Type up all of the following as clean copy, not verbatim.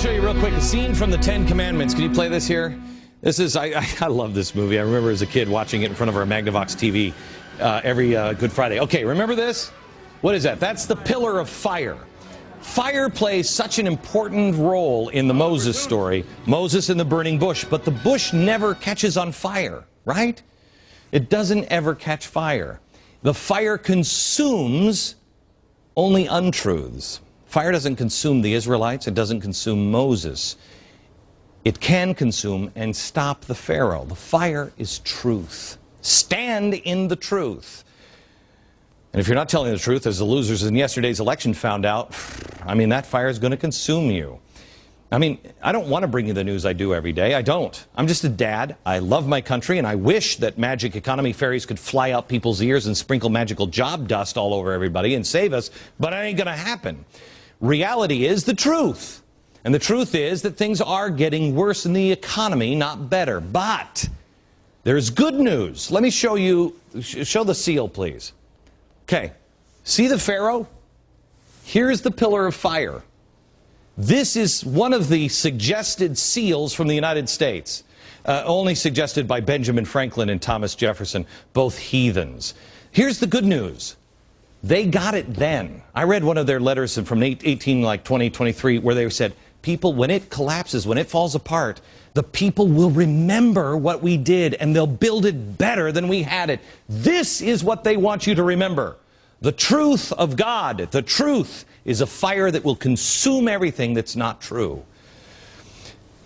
show you real quick a scene from the Ten Commandments. Can you play this here? This is, I love this movie. I remember as a kid watching it in front of our Magnavox TV every Good Friday. Okay, remember this? What is that? That's the pillar of fire. Fire plays such an important role in the Moses story. Moses in the burning bush, but the bush never catches on fire, right? It doesn't ever catch fire. The fire consumes only untruths. Fire doesn't consume the Israelites. It doesn't consume Moses. It can consume and stop the Pharaoh. The fire is truth. Stand in the truth. And if you're not telling the truth, as the losers in yesterday's election found out, I mean, that fire is going to consume you. I mean, I don't want to bring you the news I do every day. I don't. I'm just a dad. I love my country, and I wish that magic economy fairies could fly out people's ears and sprinkle magical job dust all over everybody and save us, but it ain't going to happen. Reality is the truth. And the truth is that things are getting worse in the economy, not better. But there's good news. Let me show you, show the seal, please. Okay, see the Pharaoh? Here's the pillar of fire. This is one of the suggested seals from the United States, only suggested by Benjamin Franklin and Thomas Jefferson, both heathens. Here's the good news. They got it then. I read one of their letters from 2023 where they said, people, when it collapses, when it falls apart, the people will remember what we did and they'll build it better than we had it. This is what they want you to remember. The truth of God. The truth is a fire that will consume everything that's not true.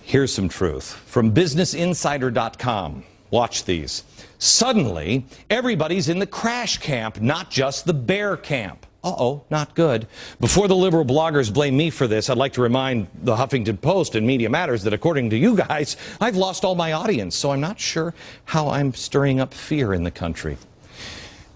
Here's some truth from businessinsider.com. Watch these. Suddenly, everybody's in the crash camp, not just the bear camp. Uh-oh, not good. Before the liberal bloggers blame me for this, I'd like to remind the Huffington Post and Media Matters that according to you guys, I've lost all my audience, so I'm not sure how I'm stirring up fear in the country.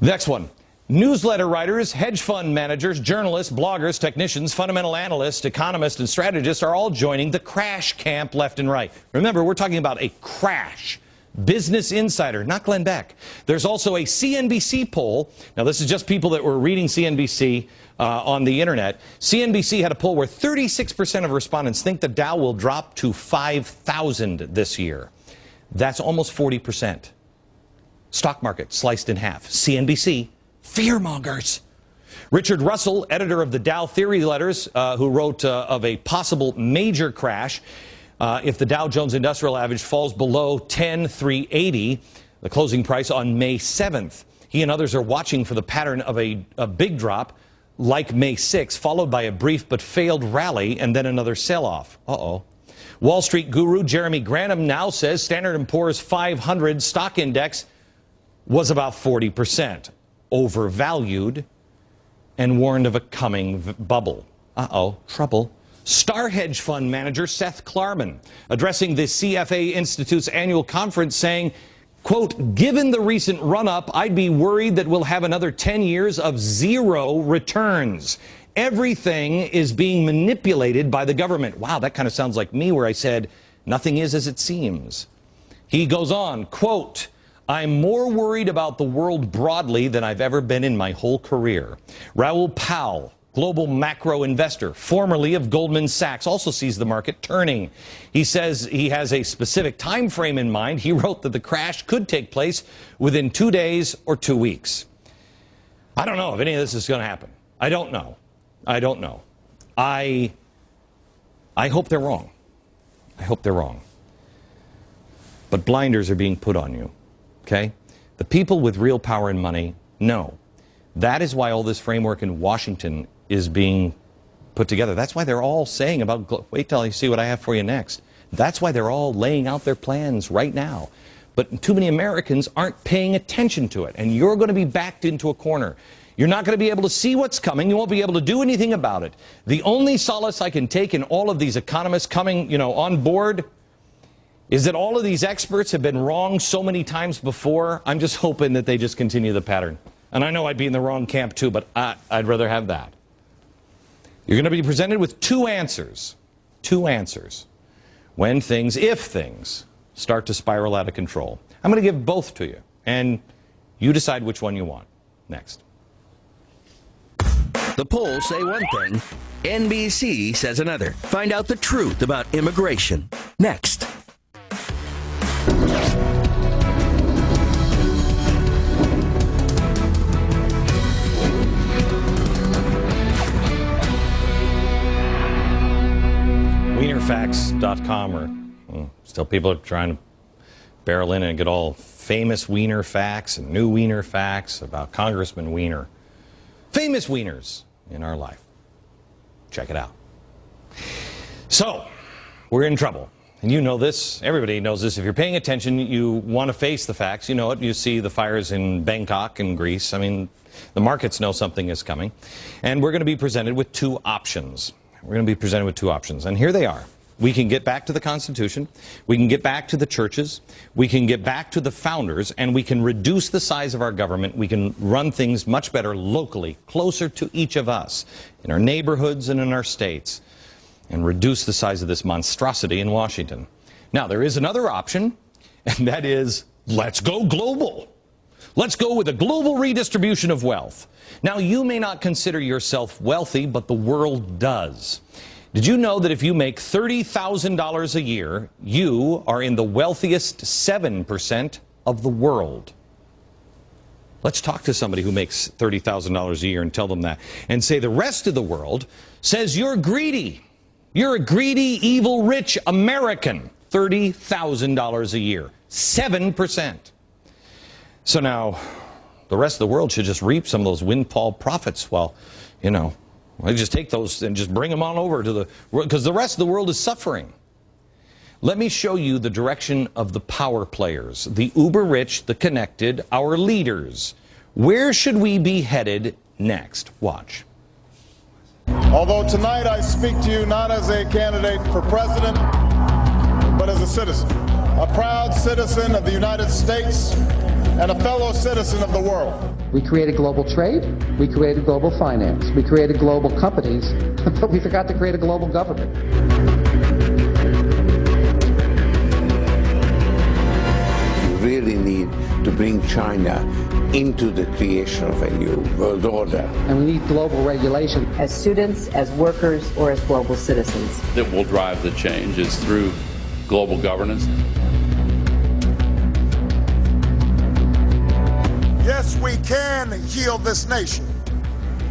Next one. Newsletter writers, hedge fund managers, journalists, bloggers, technicians, fundamental analysts, economists, and strategists are all joining the crash camp left and right. Remember, we're talking about a crash. Business Insider, not Glenn Beck. There's also a CNBC poll. Now, this is just people that were reading CNBC on the internet. CNBC had a poll where 36% of respondents think the Dow will drop to 5,000 this year. That's almost 40%. Stock market sliced in half. CNBC, fearmongers. Richard Russell, editor of the Dow Theory Letters, who wrote of a possible major crash, if the Dow Jones Industrial Average falls below 10,380, the closing price on May 7th. He and others are watching for the pattern of a big drop like May 6th, followed by a brief but failed rally and then another sell-off. Uh-oh. Wall Street guru Jeremy Grantham now says Standard & Poor's 500 stock index was about 40% overvalued and warned of a coming bubble. Uh-oh, trouble. Star hedge fund manager Seth Klarman addressing the CFA Institute's annual conference saying, quote, given the recent run-up, I'd be worried that we'll have another 10 years of zero returns. Everything is being manipulated by the government. Wow, that kind of sounds like me where I said, nothing is as it seems. He goes on, quote, I'm more worried about the world broadly than I've ever been in my whole career. Raoul Pal, global macro investor, formerly of Goldman Sachs, also sees the market turning. He says he has a specific time frame in mind. He wrote that the crash could take place within 2 days or 2 weeks. I don't know if any of this is going to happen. I don't know. I don't know. I hope they're wrong. I hope they're wrong. But blinders are being put on you, okay? The people with real power and money know. That is why all this framework in Washington is being put together. That's why they're all saying about, wait till you see what I have for you next. That's why they're all laying out their plans right now. But too many Americans aren't paying attention to it, and you're going to be backed into a corner. You're not going to be able to see what's coming. You won't be able to do anything about it. The only solace I can take in all of these economists coming, on board is that all of these experts have been wrong so many times before. I'm just hoping that they just continue the pattern. And I know I'd be in the wrong camp too, but I'd rather have that. You're going to be presented with two answers. Two answers. When things, if things, start to spiral out of control. I'm going to give both to you, and you decide which one you want. Next. The polls say one thing, NBC says another. Find out the truth about immigration next. Weinerfacts.com, or still people are trying to barrel in and get all famous Weiner facts and new Weiner facts about Congressman Weiner. Famous Wieners in our life. Check it out. So, we're in trouble. And you know this. Everybody knows this. If you're paying attention, you want to face the facts. You know it. You see the fires in Bangkok and Greece. I mean, the markets know something is coming. And we're going to be presented with two options. We're going to be presented with two options. And here they are. We can get back to the Constitution, we can get back to the churches, we can get back to the founders, and we can reduce the size of our government. We can run things much better locally, closer to each of us, in our neighborhoods and in our states, and reduce the size of this monstrosity in Washington. Now, there is another option, and that is, let's go global. Let's go with a global redistribution of wealth. Now, you may not consider yourself wealthy, but the world does. Did you know that if you make $30,000 a year, you are in the wealthiest 7% of the world? Let's talk to somebody who makes $30,000 a year and tell them that. And say the rest of the world says you're greedy. You're a greedy, evil, rich American. $30,000 a year. 7%. So now, the rest of the world should just reap some of those windfall profits. Well, you know, I just take those and just bring them on over to the world, because the rest of the world is suffering. Let me show you the direction of the power players, the uber rich, the connected, our leaders. Where should we be headed next? Watch. Although tonight I speak to you not as a candidate for president, but as a citizen, a proud citizen of the United States and a fellow citizen of the world. We created global trade, we created global finance, we created global companies, but we forgot to create a global government. You really need to bring China into the creation of a new world order. And we need global regulation. As students, as workers, or as global citizens. That will drive the change is through global governance. Yes, we can heal this nation.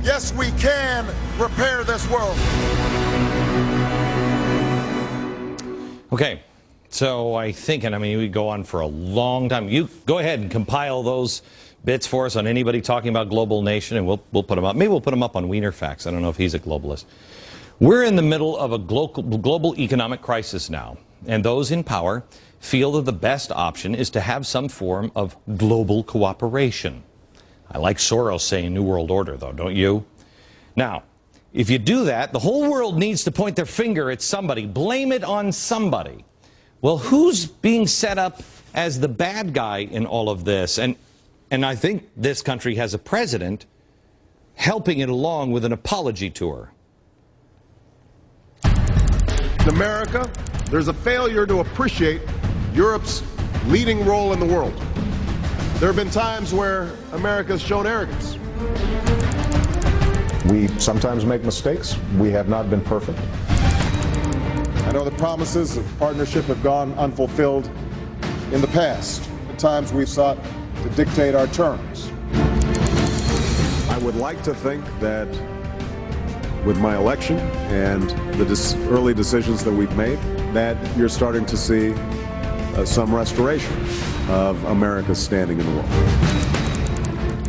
Yes, we can repair this world. Okay, so I think, and I mean, we go on for a long time. You go ahead and compile those bits for us on anybody talking about global nation, and we'll put them up. Maybe we'll put them up on Weiner Facts. I don't know if he's a globalist. We're in the middle of a global economic crisis now, and those in power feel that the best option is to have some form of global cooperation. I like Soros saying New World Order, though, don't you? Now, if you do that, the whole world needs to point their finger at somebody, blame it on somebody. Well, who's being set up as the bad guy in all of this? And I think this country has a president helping it along with an apology tour. In America, there's a failure to appreciate Europe's leading role in the world. There have been times where America's shown arrogance. We sometimes make mistakes. We have not been perfect. I know the promises of partnership have gone unfulfilled in the past. At times we've sought to dictate our terms. I would like to think that with my election and the early decisions that we've made, that you're starting to see some restoration of America's standing in the world.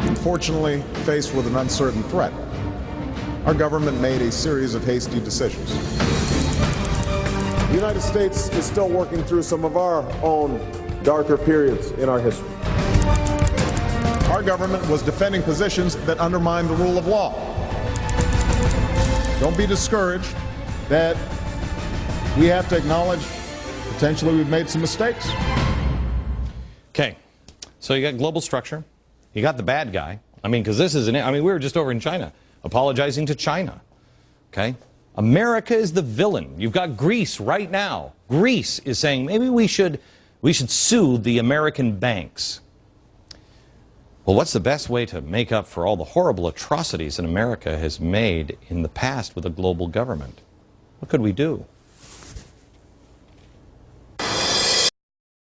Unfortunately, faced with an uncertain threat, our government made a series of hasty decisions. The United States is still working through some of our own darker periods in our history. Our government was defending positions that undermined the rule of law. Don't be discouraged that we have to acknowledge potentially we've made some mistakes. Okay, so you got global structure, you got the bad guy. I mean, because this is we were just over in China, apologizing to China. Okay, America is the villain. You've got Greece right now. Greece is saying maybe we should sue the American banks. Well, what's the best way to make up for all the horrible atrocities that America has made in the past with a global government? What could we do?